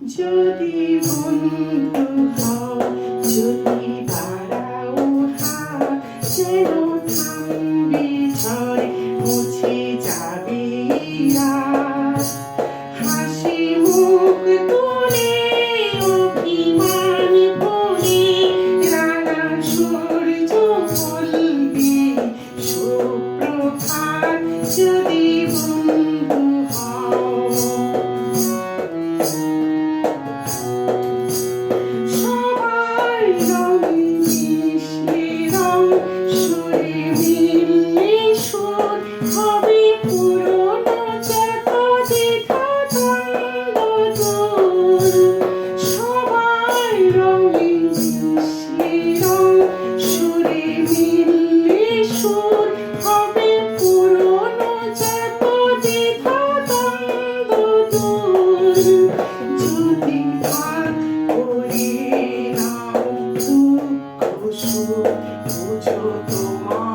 যদি বন্ধু হও, যদি বাড়াও হাত, যেন থামবে ঝড়, মুছে যাবে রাত। হাসি মুখ তুলে অভিমান ভরে রাঙা সূর্য বলবে সুপ্রভাত, যদি বন্ধু হও। সবার রঙে মিশলে রং, সুরে মিললে সুর, হবে পুরনো যত দ্বিধা দ্বন্দ্ব দূর। সবার রঙে মিশলে রং, সুরে মিললে সুর, হবে পুরনো যত দ্বিধা দ্বন্দ্ব দূর। যদি ভাগ করে নাও দুঃখ সুখ, বুঝো তোমার